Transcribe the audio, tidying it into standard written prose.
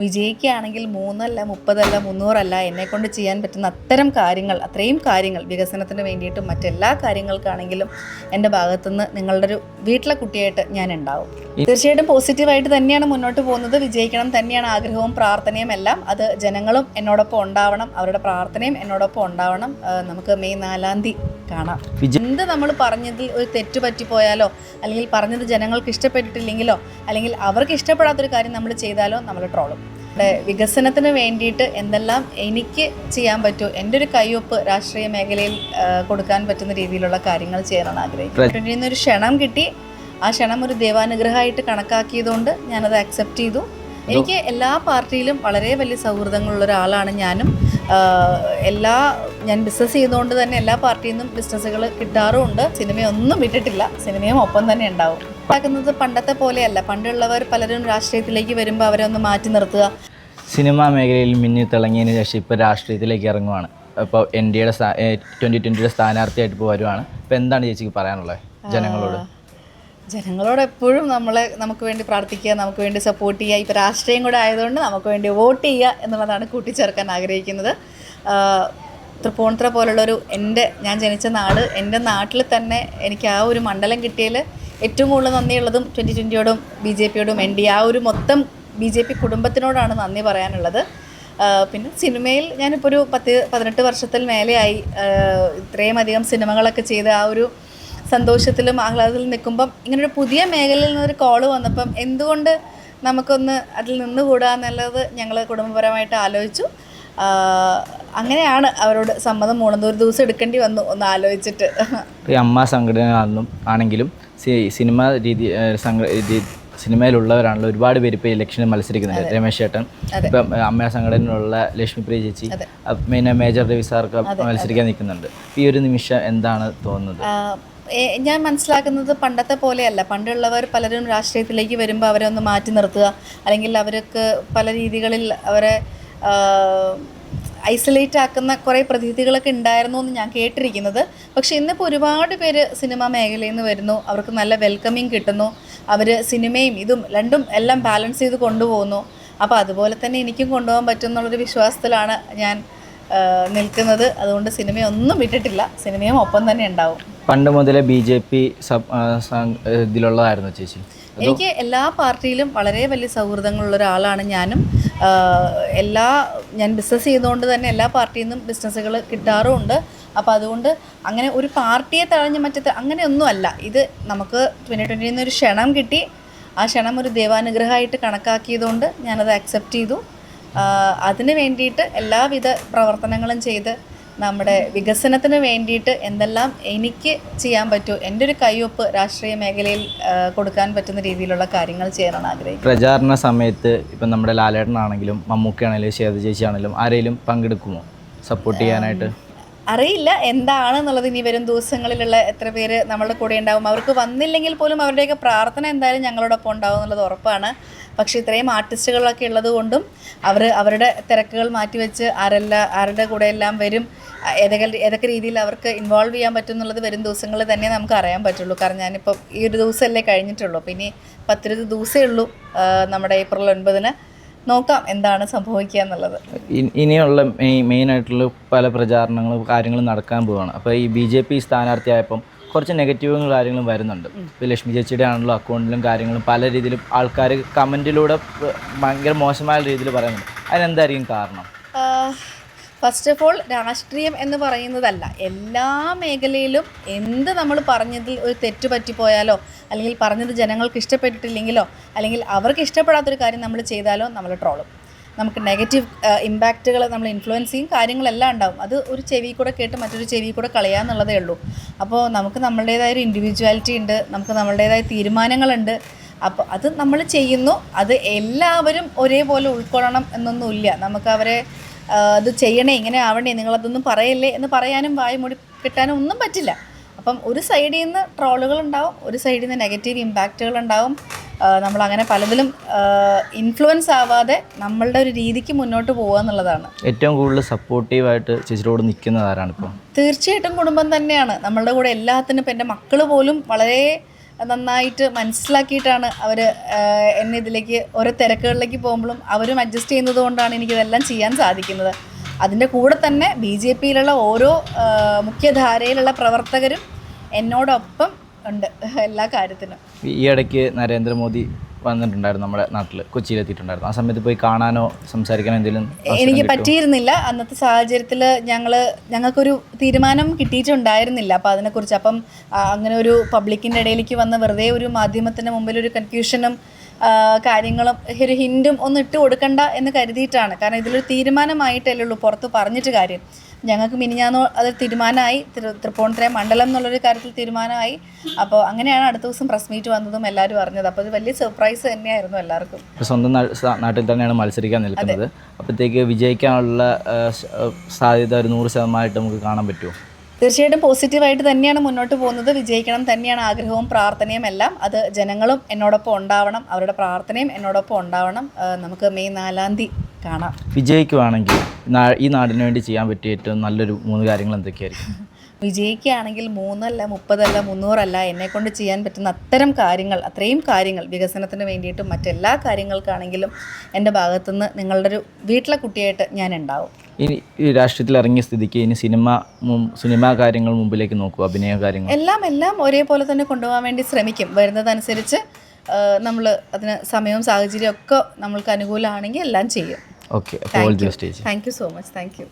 വിജയിക്കുകയാണെങ്കിൽ 3 അല്ല 30 അല്ല 300 അല്ല എന്നെക്കൊണ്ട് ചെയ്യാൻ പറ്റുന്ന അത്രയും കാര്യങ്ങൾ വികസനത്തിന് വേണ്ടിയിട്ടും മറ്റെല്ലാ കാര്യങ്ങൾക്കാണെങ്കിലും എൻ്റെ ഭാഗത്തുനിന്ന് നിങ്ങളുടെ ഒരു വീട്ടിലെ കുട്ടിയായിട്ട് ഞാൻ ഉണ്ടാവും. തീർച്ചയായിട്ടും പോസിറ്റീവായിട്ട് തന്നെയാണ് മുന്നോട്ട് പോകുന്നത്. വിജയിക്കണം തന്നെയാണ് ആഗ്രഹവും പ്രാർത്ഥനയും എല്ലാം. അത് ജനങ്ങളും എന്നോടൊപ്പം ഉണ്ടാവണം, അവരുടെ പ്രാർത്ഥനയും എന്നോടൊപ്പം ഉണ്ടാവണം. നമുക്ക് മെയ് 4 കാണാം. എന്ത് നമ്മൾ പറഞ്ഞതിൽ ഒരു തെറ്റ് പറ്റിപ്പോയാലോ, അല്ലെങ്കിൽ പറഞ്ഞത് ജനങ്ങൾക്ക് ഇഷ്ടപ്പെട്ടിട്ടില്ലെങ്കിലോ, അല്ലെങ്കിൽ അവർക്ക് ഇഷ്ടപ്പെടാത്തൊരു കാര്യം നമ്മൾ ചെയ്താലോ നമ്മൾ ട്രോളും. വികസനത്തിന് വേണ്ടിയിട്ട് എന്തെല്ലാം എനിക്ക് ചെയ്യാൻ പറ്റുമോ, എൻ്റെ ഒരു കയ്യൊപ്പ് രാഷ്ട്രീയ മേഖലയിൽ കൊടുക്കാൻ പറ്റുന്ന രീതിയിലുള്ള കാര്യങ്ങൾ ചെയ്യാനാണ് ആഗ്രഹിക്കുന്നത്. ഒരു ക്ഷണം കിട്ടി, ആ ക്ഷണം ഒരു ദൈവാനുഗ്രഹമായിട്ട് കണക്കാക്കിയതുകൊണ്ട് ഞാനത് അക്സെപ്റ്റ് ചെയ്തു. എനിക്ക് എല്ലാ പാർട്ടിയിലും വളരെ വലിയ സൗഹൃദങ്ങളുള്ള ഒരാളാണ് ഞാനും. ഞാൻ ബിസിനസ് ചെയ്തുകൊണ്ട് തന്നെ എല്ലാ പാർട്ടിയിൽ നിന്നും ബിസിനസ്സുകൾ കിട്ടാറുമുണ്ട്. സിനിമയൊന്നും വിട്ടിട്ടില്ല, സിനിമയും ഒപ്പം തന്നെ ഉണ്ടാവും. ഉണ്ടാക്കുന്നത് പണ്ടത്തെ പോലെയല്ല. പണ്ടുള്ളവർ പലരും രാഷ്ട്രീയത്തിലേക്ക് വരുമ്പോൾ അവരെ ഒന്ന് മാറ്റി നിർത്തുക. സിനിമാ മേഖലയിൽ മിന്നി തിളങ്ങിയതിന് ശേഷം ഇപ്പോൾ രാഷ്ട്രീയത്തിലേക്ക് ഇറങ്ങുവാണ്. ഇപ്പോൾ NDAയുടെ 2020 സ്ഥാനാർത്ഥിയായിട്ട് ഇപ്പോൾ വരുവാണ്. ഇപ്പോൾ എന്താണ് ചേച്ചിക്ക് പറയാനുള്ളത് ജനങ്ങളോട് എപ്പോഴും നമുക്ക് വേണ്ടി പ്രാർത്ഥിക്കുക, നമുക്ക് വേണ്ടി സപ്പോർട്ട് ചെയ്യുക. ഇപ്പോൾ രാഷ്ട്രീയം കൂടെ ആയതുകൊണ്ട് നമുക്ക് വേണ്ടി വോട്ട് ചെയ്യുക എന്നുള്ളതാണ് കൂട്ടിച്ചേർക്കാൻ ആഗ്രഹിക്കുന്നത്. തൃപ്പൂണിത്തുറ പോലുള്ളൊരു ഞാൻ ജനിച്ച നാട്, എൻ്റെ നാട്ടിൽ തന്നെ എനിക്ക് ആ ഒരു മണ്ഡലം കിട്ടിയതിൽ ഏറ്റവും കൂടുതൽ നന്ദിയുള്ളതും 2020യോടും BJPയോടും NDA ആ ഒരു മൊത്തം BJP കുടുംബത്തിനോടാണ് നന്ദി പറയാനുള്ളത്. പിന്നെ സിനിമയിൽ ഞാനിപ്പോൾ ഒരു 18 വർഷത്തിൽ മേലെയായി. ഇത്രയും അധികം സിനിമകളൊക്കെ ചെയ്ത് ആ ഒരു സന്തോഷത്തിലും ആഹ്ലാദത്തിലും നിൽക്കുമ്പം ഇങ്ങനൊരു പുതിയ മേഖലയിൽ നിന്നൊരു കോള് വന്നപ്പം എന്തുകൊണ്ട് നമുക്കൊന്ന് അതിൽ നിന്നുകൂടാ എന്നുള്ളത് ഞങ്ങൾ കുടുംബപരമായിട്ട് ആലോചിച്ചു. അങ്ങനെയാണ് അവരോട് സമ്മതം മൂളുന്നത്. ഒരു ദിവസം എടുക്കേണ്ടി വന്നു ഒന്ന് ആലോചിച്ചിട്ട്. അമ്മ സംഘടന ആണെങ്കിലും സിനിമയിലുള്ളവരാണല്ലോ ഒരുപാട് പേര് ഇപ്പോൾ ഇലക്ഷനിൽ മത്സരിക്കുന്നുണ്ട്. രമേശ് ചേട്ടൻ, ഇപ്പം അമ്മ സംഘടനയിലുള്ള ലക്ഷ്മിപ്രിയ ചേച്ചി, പിന്നെ മേജർ രവി സാർക്ക് മത്സരിക്കാൻ നിൽക്കുന്നുണ്ട്. ഈ ഒരു നിമിഷം എന്താണ് തോന്നുന്നത്? ഞാൻ മനസ്സിലാക്കുന്നത് പണ്ടത്തെ പോലെയല്ല. പണ്ടുള്ളവർ പലരും രാഷ്ട്രീയത്തിലേക്ക് വരുമ്പോൾ അവരെ ഒന്ന് മാറ്റി നിർത്തുക, അല്ലെങ്കിൽ അവർക്ക് പല രീതികളിൽ അവരെ ഐസൊലേറ്റ് ആക്കുന്ന കുറേ പ്രതീതികളൊക്കെ ഉണ്ടായിരുന്നു എന്ന് ഞാൻ കേട്ടിരിക്കുന്നത്. പക്ഷേ ഇന്നിപ്പോൾ ഒരുപാട് പേര് സിനിമാ മേഖലയിൽ നിന്ന് വരുന്നു, അവർക്ക് നല്ല വെൽക്കമിങ് കിട്ടുന്നു, അവർ സിനിമയും ഇതും രണ്ടും എല്ലാം ബാലൻസ് ചെയ്ത് കൊണ്ടുപോകുന്നു. അപ്പോൾ അതുപോലെ തന്നെ എനിക്കും കൊണ്ടുപോകാൻ പറ്റും എന്നുള്ളൊരു വിശ്വാസത്തിലാണ് ഞാൻ നിൽക്കുന്നത്. അതുകൊണ്ട് സിനിമയൊന്നും വിട്ടിട്ടില്ല, സിനിമയും ഒപ്പം തന്നെ ഉണ്ടാവും. പണ്ട് മുതലേ BJP ഇതിലുള്ളതായിരുന്നു ചേച്ചി? എനിക്ക് എല്ലാ പാർട്ടിയിലും വളരെ വലിയ സൗഹൃദങ്ങളുള്ള ഒരാളാണ് ഞാനും. ഞാൻ ബിസിനസ് ചെയ്തുകൊണ്ട് തന്നെ എല്ലാ പാർട്ടിയിൽ നിന്നും ബിസിനസ്സുകൾ കിട്ടാറുമുണ്ട്. അപ്പോൾ അതുകൊണ്ട് അങ്ങനെ ഒരു പാർട്ടിയെ തഴഞ്ഞ് അങ്ങനെയൊന്നുമല്ല. ഇത് നമുക്ക് 2020 ഒരു ക്ഷണം കിട്ടി, ആ ക്ഷണം ഒരു ദൈവാനുഗ്രഹമായിട്ട് കണക്കാക്കിയതുകൊണ്ട് ഞാനത് അക്സെപ്റ്റ് ചെയ്തു. അതിന് വേണ്ടിയിട്ട് എല്ലാവിധ പ്രവർത്തനങ്ങളും ചെയ്ത് നമ്മുടെ വികസനത്തിന് വേണ്ടിയിട്ട് എന്തെല്ലാം എനിക്ക് ചെയ്യാൻ പറ്റുമോ, എൻ്റെ ഒരു കയ്യൊപ്പ് രാഷ്ട്രീയ മേഖലയിൽ കൊടുക്കാൻ പറ്റുന്ന രീതിയിലുള്ള കാര്യങ്ങൾ ചെയ്യാനാണ് ആഗ്രഹിക്കുന്നത്. പ്രചാരണ സമയത്ത് ഇപ്പം നമ്മുടെ ലാലേട്ടനാണെങ്കിലും മമ്മൂക്കയാണെങ്കിലും ശ്വേത ചേച്ചിയാണെങ്കിലും ആരെങ്കിലും പങ്കെടുക്കുമോ സപ്പോർട്ട് ചെയ്യാനായിട്ട്? അറിയില്ല എന്താണെന്നുള്ളത്. ഇനി വരും ദിവസങ്ങളിലുള്ള എത്ര പേര് നമ്മളുടെ കൂടെ ഉണ്ടാവും. അവർക്ക് വന്നില്ലെങ്കിൽ പോലും അവരുടെയൊക്കെ പ്രാർത്ഥന എന്തായാലും ഞങ്ങളോടൊപ്പം ഉണ്ടാവും എന്നുള്ളത് ഉറപ്പാണ്. പക്ഷേ ഇത്രയും ആർട്ടിസ്റ്റുകളൊക്കെ ഉള്ളത് കൊണ്ടും അവരുടെ തിരക്കുകൾ മാറ്റിവെച്ച് ആരുടെ കൂടെ എല്ലാം വരും, ഏതൊക്കെ രീതിയിൽ അവർക്ക് ഇൻവോൾവ് ചെയ്യാൻ പറ്റും എന്നുള്ളത് വരും ദിവസങ്ങളിൽ തന്നെ നമുക്ക് അറിയാൻ പറ്റുള്ളൂ. കാരണം ഞാനിപ്പം ഈ ഒരു ദിവസമല്ലേ കഴിഞ്ഞിട്ടുള്ളൂ. അപ്പോൾ ഇനി 10 ദിവസമേ ഉള്ളൂ നമ്മുടെ April 9 നോക്കാം എന്താണ് സംഭവിക്കുക എന്നുള്ളത്. ഇനിയുള്ള മെയിനായിട്ടുള്ള പല പ്രചാരണങ്ങളും കാര്യങ്ങളും നടക്കാൻ പോവുകയാണ്. അപ്പോൾ ഈ BJP സ്ഥാനാർത്ഥിയായപ്പം കുറച്ച് നെഗറ്റീവും കാര്യങ്ങളും വരുന്നുണ്ട്. ഇപ്പോൾ ലക്ഷ്മി ചേച്ചിയുടെ ആണല്ലോ അക്കൗണ്ടിലും കാര്യങ്ങളും പല രീതിയിലും ആൾക്കാർ കമൻറ്റിലൂടെ ഭയങ്കര മോശമായ രീതിയിൽ പറയുന്നുണ്ട്. അതിനെന്തായിരിക്കും കാരണം? ഫസ്റ്റ് ഓഫ് ഓൾ രാഷ്ട്രീയം എന്ന് പറയുന്നതല്ല, എല്ലാ മേഖലയിലും എന്ത് നമ്മൾ പറഞ്ഞതിൽ ഒരു തെറ്റ് പറ്റിപ്പോയാലോ, അല്ലെങ്കിൽ പറഞ്ഞത് ജനങ്ങൾക്ക് ഇഷ്ടപ്പെട്ടിട്ടില്ലെങ്കിലോ, അല്ലെങ്കിൽ അവർക്ക് ഇഷ്ടപ്പെടാത്തൊരു കാര്യം നമ്മൾ ചെയ്താലോ നമ്മൾ ട്രോളും. നമുക്ക് നെഗറ്റീവ് ഇമ്പാക്റ്റുകൾ നമ്മൾ ഇൻഫ്ലുവൻസ് ചെയ്യും, കാര്യങ്ങളെല്ലാം ഉണ്ടാവും. അത് ഒരു ചെവി കൂടെ കേട്ട് മറ്റൊരു ചെവി കൂടെ കളയാന്നുള്ളതേ ഉള്ളൂ. അപ്പോൾ നമുക്ക് നമ്മളുടേതായ ഒരു ഇൻഡിവിജ്വാലിറ്റി ഉണ്ട്, നമുക്ക് നമ്മളുടേതായ തീരുമാനങ്ങളുണ്ട്. അപ്പോൾ അത് നമ്മൾ ചെയ്യുന്നു. അത് എല്ലാവരും ഒരേപോലെ ഉൾക്കൊള്ളണം എന്നൊന്നുമില്ല. നമുക്ക് അവരെ അത് ചെയ്യണേ, ഇങ്ങനെ ആവണേ, നിങ്ങളതൊന്നും പറയല്ലേ എന്ന് പറയാനും വായ മൂടി കിട്ടാനും ഒന്നും പറ്റില്ല. അപ്പം ഒരു സൈഡിൽ നിന്ന് ട്രോളുകളുണ്ടാവും, ഒരു സൈഡിൽ നിന്ന് നെഗറ്റീവ് ഇമ്പാക്റ്റുകളുണ്ടാവും. നമ്മളങ്ങനെ പലതിലും ഇൻഫ്ലുവൻസ് ആവാതെ നമ്മളുടെ ഒരു രീതിക്ക് മുന്നോട്ട് പോകുക എന്നുള്ളതാണ്. ഏറ്റവും കൂടുതൽ സപ്പോർട്ടീവായിട്ട് ചേച്ചിയോട് നിൽക്കുന്നത് ആരാണ് ഇപ്പോൾ? തീർച്ചയായിട്ടും കുടുംബം തന്നെയാണ് നമ്മളുടെ കൂടെ എല്ലാത്തിനും. ഇപ്പം എൻ്റെ മക്കൾ പോലും വളരെ നന്നായിട്ട് മനസ്സിലാക്കിയിട്ടാണ് അവർ എന്നെ ഇതിലേക്ക് ഓരോ തിരക്കുകളിലേക്ക് പോകുമ്പോഴും അവരും അഡ്ജസ്റ്റ് ചെയ്യുന്നത് കൊണ്ടാണ് എനിക്കിതെല്ലാം ചെയ്യാൻ സാധിക്കുന്നത്. അതിൻ്റെ കൂടെ തന്നെ BJPയിലുള്ള ഓരോ മുഖ്യധാരയിലുള്ള പ്രവർത്തകരും എന്നോടൊപ്പം ഉണ്ട് എല്ലാ കാര്യത്തിനും. ഈ ഇടയ്ക്ക് നരേന്ദ്രമോദി വന്നിട്ടുണ്ടായിരുന്നു നമ്മുടെ നാട്ടിൽ, കൊച്ചിയിലെത്തിയിട്ടുണ്ടായിരുന്നു. ആ സമയത്ത് പോയി കാണാനോ സംസാരിക്കാനോ എന്തെങ്കിലും എനിക്ക് പറ്റിയിരുന്നില്ല. അന്നത്തെ സാഹചര്യത്തിൽ ഞങ്ങൾക്കൊരു തീരുമാനം കിട്ടിയിട്ടുണ്ടായിരുന്നില്ല. അപ്പോൾ അതിനെക്കുറിച്ച് അങ്ങനെ ഒരു പബ്ലിക്കിൻ്റെ ഇടയിലേക്ക് വന്ന് വെറുതെ ഒരു മാധ്യമത്തിൻ്റെ മുമ്പിൽ ഒരു കൺഫ്യൂഷനും കാര്യങ്ങളും ഒരു ഹിൻറ്റും ഒന്നും ഇട്ട് കൊടുക്കണ്ട എന്ന് കരുതിയിട്ടാണ്. കാരണം ഇതിലൊരു തീരുമാനമായിട്ടല്ലേ ഉള്ളൂ, പുറത്ത് പറഞ്ഞിട്ട് കാര്യം. ഞങ്ങൾക്ക് മിനിഞ്ഞാന്ന് അത് തീരുമാനമായി, തൃപ്പൂണിത്തുറ മണ്ഡലം എന്നുള്ളൊരു കാര്യത്തിൽ തീരുമാനമായി. അപ്പോൾ അങ്ങനെയാണ് അടുത്ത ദിവസം പ്രസ് മീറ്റ് വന്നതും എല്ലാവരും അറിഞ്ഞത്. അപ്പോൾ അത് വലിയ സർപ്രൈസ് തന്നെയായിരുന്നു എല്ലാവർക്കും. സ്വന്തം നാട്ടിൽ തന്നെയാണ് മത്സരിക്കാൻ നിൽക്കുന്നത്. അപ്പോഴത്തേക്ക് വിജയിക്കാനുള്ള സാധ്യത ഒരു 100% നമുക്ക് കാണാൻ പറ്റുമോ? തീർച്ചയായിട്ടും പോസിറ്റീവായിട്ട് തന്നെയാണ് മുന്നോട്ട് പോകുന്നത്. വിജയിക്കണം തന്നെയാണ് ആഗ്രഹവും പ്രാർത്ഥനയും എല്ലാം. അത് ജനങ്ങളും എന്നോടൊപ്പം ഉണ്ടാവണം, അവരുടെ പ്രാർത്ഥനയും എന്നോടൊപ്പം ഉണ്ടാവണം. നമുക്ക് മെയ് 4-ാം തീയതി കാണാം. വിജയിക്കുവാണെങ്കിൽ ഈ നാടിന് വേണ്ടി ചെയ്യാൻ പറ്റിയ ഏറ്റവും നല്ലൊരു 3 കാര്യങ്ങൾ എന്തൊക്കെയായിരിക്കും? വിജയിക്കുകയാണെങ്കിൽ 3 അല്ല 30 അല്ല 300 അല്ല, എന്നെക്കൊണ്ട് ചെയ്യാൻ പറ്റുന്ന അത്രയും കാര്യങ്ങൾ വികസനത്തിന് വേണ്ടിയിട്ടും മറ്റെല്ലാ കാര്യങ്ങൾക്കാണെങ്കിലും എൻ്റെ ഭാഗത്തുനിന്ന് നിങ്ങളുടെ ഒരു വീട്ടിലെ കുട്ടിയായിട്ട് ഞാൻ ഉണ്ടാവും. ഇനി ഈ രാഷ്ട്രീയത്തിൽ ഇറങ്ങിയ സ്ഥിതിക്ക് ഇനി സിനിമ കാര്യങ്ങൾ മുമ്പിലേക്ക് നോക്കുക, അഭിനയ കാര്യങ്ങൾ എല്ലാം ഒരേപോലെ തന്നെ കൊണ്ടുപോകാൻ വേണ്ടി ശ്രമിക്കും. വരുന്നതനുസരിച്ച് നമ്മൾ അതിന് സമയവും സാഹചര്യവും ഒക്കെ നമ്മൾക്ക് അനുകൂലമാണെങ്കിൽ എല്ലാം ചെയ്യും. ഓക്കെ, അപ്പോൾ all the best. Thank you so much. Thank you.